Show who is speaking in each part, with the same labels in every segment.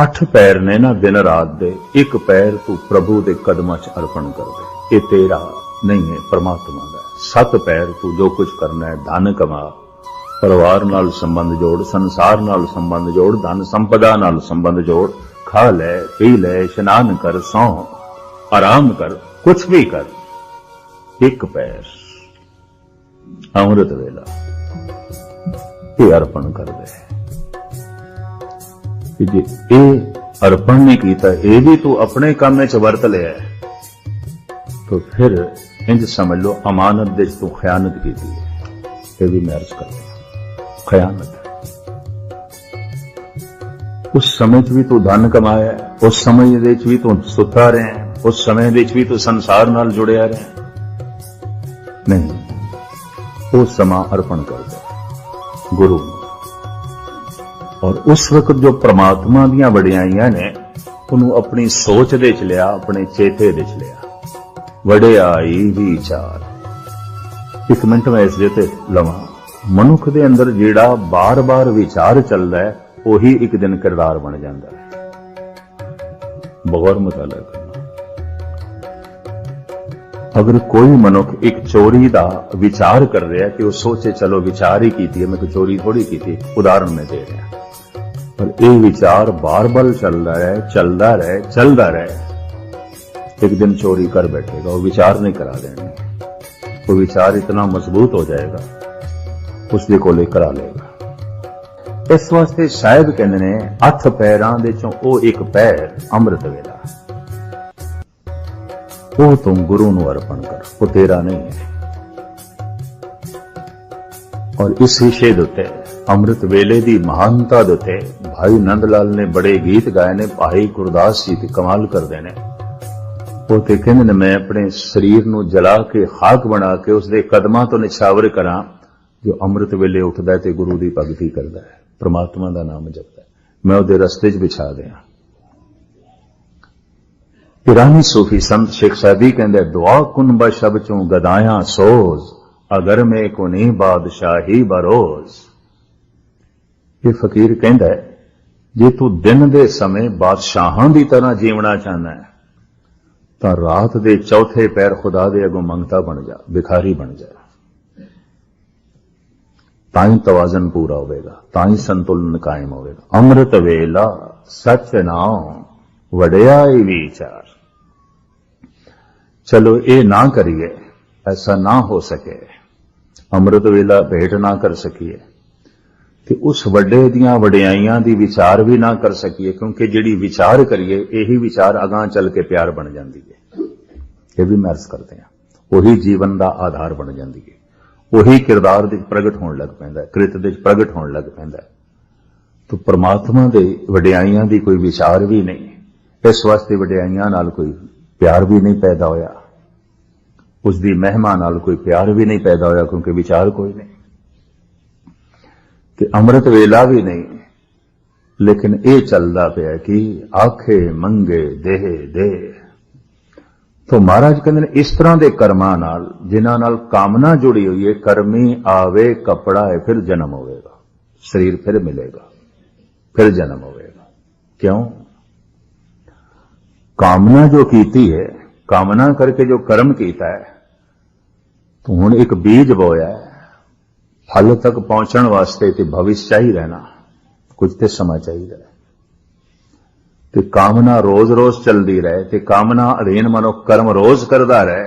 Speaker 1: 8 पैर ने ना दिन रात दे, एक पैर तू प्रभु दे कदमां च अर्पण कर दे। ये तेरा नहीं है, परमात्मा दा। 7 पैर तू जो कुछ करना है, धन कमा, परिवार नाल संबंध जोड़, संसार नाल संबंध जोड़, धन संपदा नाल संबंध जोड़, खा ले पी ले, स्नान कर, सौ आराम कर, कुछ भी कर, एक पैर अमृत वेला ये अर्पण कर दे। जे ये अर्पण नहीं किया, ये भी तू अपने काम च वरत लिया, तो फिर इंज समझ लो अमानत दे तू खयानत की है। ये भी मैं अर्ज कर दिया, खयानत। उस समय भी तू धन कमाया, उस समय भी तू सुता रहे, उस समय भी तू संसार नाल जुड़िया रहे, नहीं, वो समा अर्पण कर दे गुरु। और उस वक्त जो परमात्मा दियां वडियाइयां ने उन्होंने अपनी सोच दे च लिया, अपने चेते दे च लिया। वडियाई विचार, एक मिनट में इसलिए ते लवा, मनुख दे अंदर जेड़ा बार बार विचार चलता है, वही एक दिन किरदार बन जाता है। बगौर मुताला करना। अगर कोई मनुख एक चोरी का विचार कर रहा है कि वो सोचे चलो विचार ही की, मैं कोई चोरी थोड़ी की, उदाहरण में दे रहा, पर ये विचार बार बार चलता रहे, चलता रहे, चलता रहे, एक दिन चोरी कर बैठेगा। वो विचार नहीं करा देंगे, वो विचार इतना मजबूत हो जाएगा उसके कोले करा लेगा। इस वास्ते शायद कहते ने 8 पैरां दे चों वो एक पैर अमृत वेला, वो तुम गुरु नूं अर्पण कर, वो तेरा नहीं है। और इस विषय दे अमृत वेले दी महानता दे भाई नंद लाल ने बड़े गीत गाए ने, भाई गुरदास जी कमाल करते ने। वो ते कहंदे ने मैं अपने शरीर नूं जला के खाक बना के उसके कदमां तो निछावर करा, जो अमृत वेले उठदा है ते गुरु दी भगती करदा है, परमात्मा दा नाम जपदा है, मैं उहदे रस्ते च बिछा दियां। ईरानी सूफी संत शेख सादी कहंदे, दुआ कुन बशब चों गदायां सोज, अगर में को नहीं बादशाही बरोज। ये फकीर कहंदा है, जे तू दिन दे समय बादशाहां दी तरह जीवना चाहना है, तो रात दे चौथे पैर खुदा दे अगों मंगता बन जा, भिखारी बन जा, ताई तवाजन पूरा होगा, ताई संतुलन कायम होगा। अमृत वेला सच नाम वडियाई विचार। चलो ये ना करिए, ऐसा ना हो सके, अमृत वेला भेंट ना कर सकिए, तो उस वड्डे दियां वडियाइयां दी विचार भी ना कर सकिए, क्योंकि जिहड़ी विचार करिए यही विचार अगां चल के प्यार बन जाती है। ये भी मैं अर्ज करते हैं, वही जीवन का आधार बन जाती है, वही किरदार दे प्रगट होने लग पैंदा, कृत दे प्रगट होने लग पैंदा। तो परमात्मा दे वडियाइयां दी कोई विचार भी नहीं, इस वास्ते वडियाइयां नाल कोई प्यार भी नहीं पैदा होया, उसकी महिमा नाल कोई प्यार भी नहीं पैदा होया, क्योंकि विचार कोई नहीं, कि अमृत वेला भी नहीं। लेकिन ये चलता पाया कि आखे मंगे देह दे। तो महाराज कहते हैं इस तरह के कर्मां नाल जिन्हां नाल कामना जुड़ी हुई है, कर्मी आवे कपड़ा है, फिर जन्म होगा, शरीर फिर मिलेगा, फिर जन्म होगा। क्यों? कामना जो कीती है, कामना करके जो कर्म कीता है, तो हुण एक बीज बोया है, फल तक पहुंचने वास्ते ते भविष्य चाहिए रहना, कुछ ते समा चाहिए। ते कामना रोज रोज चलती रहे, ते कामना अधीन मनुख कर्म रोज करता रहे,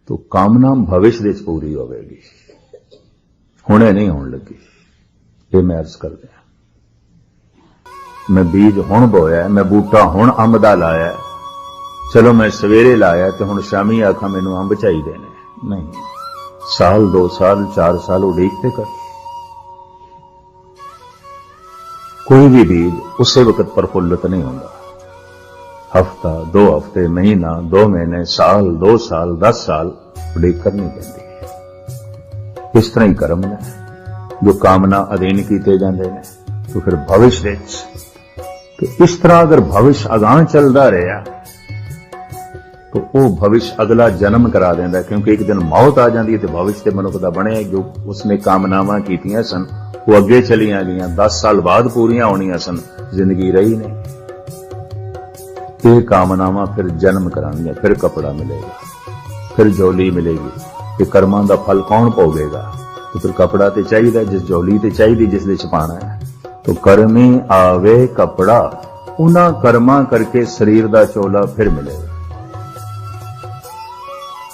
Speaker 1: तो कामना भविष्य दे पूरी होगी, हुणे नहीं होने लगी। ये मैं अर्ज कर दिया, मैं बीज हुण बोया, मैं बूटा हुण अंब दा लाया, चलो मैं सवेरे लाया तो हुण शामी आखा मैनू अंब चाहिए ने, नहीं, साल 2 साल 4 साल उड़ीकते कर। कोई भी बीज उसे वक्त प्रफुल्लित नहीं होता, हफ्ता 2 हफ्ते, महीना 2 महीने, साल 2 साल 10 साल उड़ीक करनी पड़ती। इस तरह ही कर्म ने जो कामना अधीन किए जाते हैं, तो फिर भविष्य तो इस तरह अगर भविष्य अगां चलता रहा तो वह भविष्य अगला जन्म करा देंदा, क्योंकि एक दिन मौत आ जाती है तो भविष्य के मनुख का बने जो उसने कामनावां कीतियां सन वो अगे चलियां गईयां, 10 साल बाद पूरियां होनियां सन, जिंदगी रही नहीं। ये कामनावां फिर जन्म करांदियां, फिर कपड़ा मिलेगा, फिर झोली मिलेगी। कि कर्मां दा फल कौन भोगेगा? तो फिर कपड़ा तो चाहिए, जिस झोली तो चाहिए जिस दे छपाना है। तो कर्मी आवे कपड़ा, उन्हां कर्मां करके शरीर दा चोला फिर मिलेगा,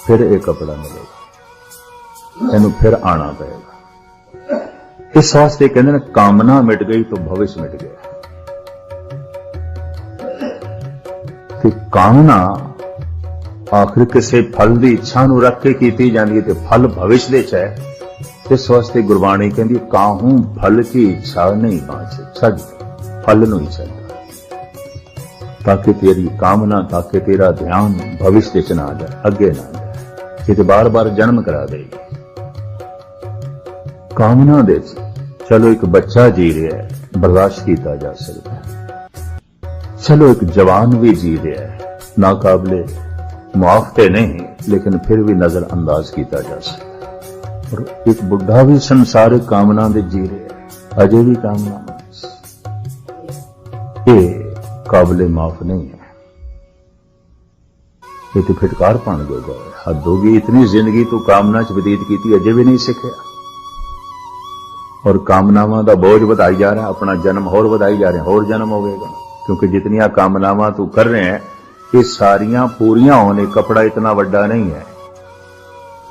Speaker 1: फिर एक कपड़ा मिलेगा, इनू फिर आना पड़ेगा। इस वास्ते कहते हैं कामना मिट गई तो भविष्य मिट गया। कि कामना आखिर किसी फल की इच्छा नूं रख के कीती जांदी है, ते फल भविष्य दे च है। इस वास्ते गुरबाणी कहती काहू फल की इच्छा नहीं बाँचे, छड़ फल नूं ही छड़, ताकि तेरी कामना, ताकि तेरा ध्यान भविष्य च ना जाए, अगे ना जाए, कि बार बार जन्म करा देगी। कामना दे चलो एक बच्चा जी रहा है, बर्दाश्त किया जा सकता है। चलो एक जवान भी जी रहा है, नाकाबले मुआफते नहीं, लेकिन फिर भी नजर अंदाज किया जा सकता है। और एक बुढ़ा भी संसारिक कामना दे जी रहा है, अजे भी कामना ये काबिले माफ नहीं है। ये तो फिटकार पान जोगा है, हद होगी। इतनी जिंदगी तू कामना च व्यतीत की, अजे भी नहीं सीखिया, और कामनावां दा बोझ वधाई जा रहा है, अपना जन्म होर वधाई जा रहे हैं, होर जन्म होगा। क्योंकि जितनियां कामनावां तू कर रहे हैं ये सारियां पूरियां होने, कपड़ा इतना बड़ा नहीं है,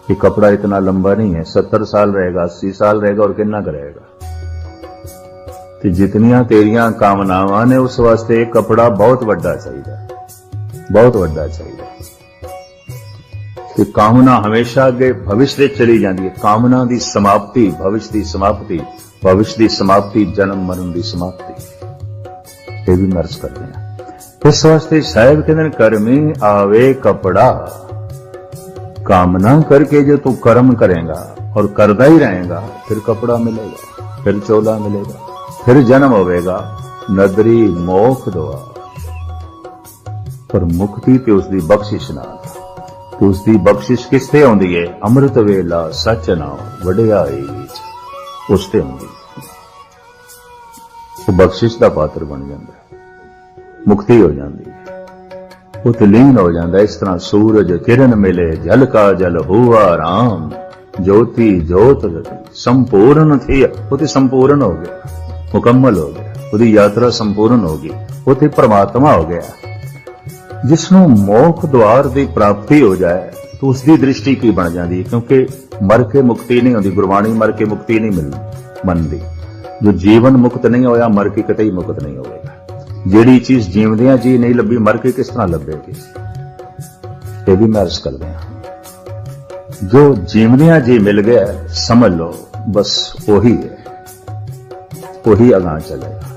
Speaker 1: ये कपड़ा इतना लंबा नहीं है। 70 साल रहेगा, 80 साल रहेगा, और कितना करेगा? तो जितनियां तेरियां कामनावां ने उस वास्ते कपड़ा बहुत बड़ा चाहिए, बहुत बड़ा चाहिए। कि कामना हमेशा अगे भविष्य दे चली जाती है। कामना की समाप्ति भविष्य की समाप्ति, भविष्य की समाप्ति जन्म मरण की समाप्ति। ये भी मर्ज करते हैं। इस वास्ते साहब कहते कर्मी आवे कपड़ा, कामना करके जो तू कर्म करेगा और करदा ही रहेगा, फिर कपड़ा मिलेगा, फिर चोला मिलेगा, फिर जन्म होगा। नदरी मोख दुआ, पर मुक्ति ते उसकी बख्शिश ना, तो उसकी बख्शिश किसते आउंदी है? अमृत वेला सच नाम वडियाई उसते आउंदी। वो बख्शिश का पात्र बन जाता है, मुक्ति हो जाती है, वो लीन हो जाता है। इस तरह सूरज किरण मिले जल का जल हुआ राम, ज्योति ज्योत संपूर्ण थी, वो तो संपूर्ण हो गया, मुकम्मल हो गया, उसकी यात्रा संपूर्ण होगी, वो तो परमात्मा हो गया। जिसनों मोख द्वार की प्राप्ति हो जाए तो उसकी दृष्टि की बन जाती है, क्योंकि मर के मुक्ति नहीं होती। गुरबाणी मर के मुक्ति नहीं मनती। जो जीवन मुक्त नहीं होया, मर के कतई मुक्त नहीं होगा। जिहड़ी चीज जीवदियां जी नहीं लभी, मर के किस तरह लभेगी? ये भी मैं अर्ज कर दिया। जो जीवदियां जी मिल गया समझ लो बस वही है, वही अगां चलेगा।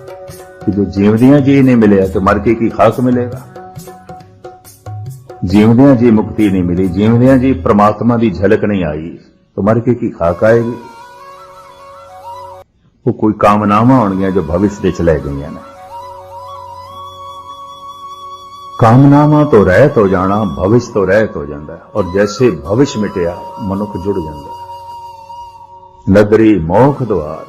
Speaker 1: कि जो जीवदियां जी नहीं मिले तो मर के की खाक मिलेगा। जीवदियां जी मुक्ति नहीं मिली, जीवदियां जी परमात्मा की झलक नहीं आई, तो मर के की खाक आएगी। वो कोई कामनावां होणगियां जो भविष्य दे चले गई ने। कामनावां तो रहत हो जाना, भविष्य तो रहत हो जाता है, और जैसे भविष्य मिटिया मनुख जुड़ जाता है। नगरी मोख द्वार,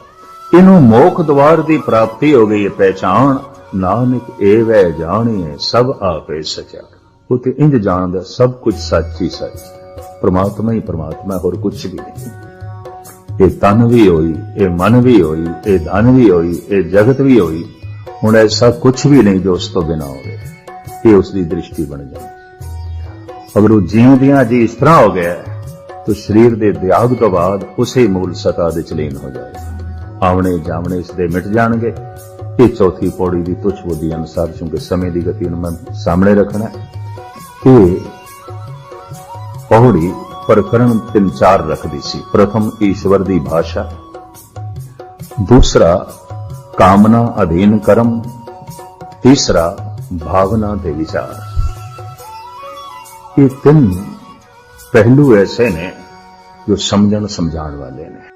Speaker 1: इनू मोख द्वार की प्राप्ति हो गई है। पहचान नानक एवै जानिए सब आपे सचा। वो तो इंज जानदा सब कुछ सच ही सच, परमात्मा ही परमात्मा, और कुछ भी नहीं। ये तन भी होई, ये मन भी होई, ये धन भी होई, ये जगत भी होई, हुण ऐसा कुछ भी नहीं जो उस तो बिना होवे। ये उसकी दृष्टि बन जाए। अगर वो जीवदियां जी इस तरह हो गया तो शरीर के त्याग तो बाद उसे मूल सता दे लीन हो जाएगा। आवने जावने इसके मिट जाएंगे। ये चौथी पौड़ी की तुच्छ बुद्धि अनुसार, क्योंकि समय की गति मैं सामने रखना है, पौड़ी प्रकरण 3-4 रखती सी। प्रथम ईश्वर की भाषा, दूसरा कामना अधीन कर्म, तीसरा भावना के विचार। ये 3 पहलू ऐसे ने जो समझण समझाण वाले ने।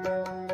Speaker 2: है।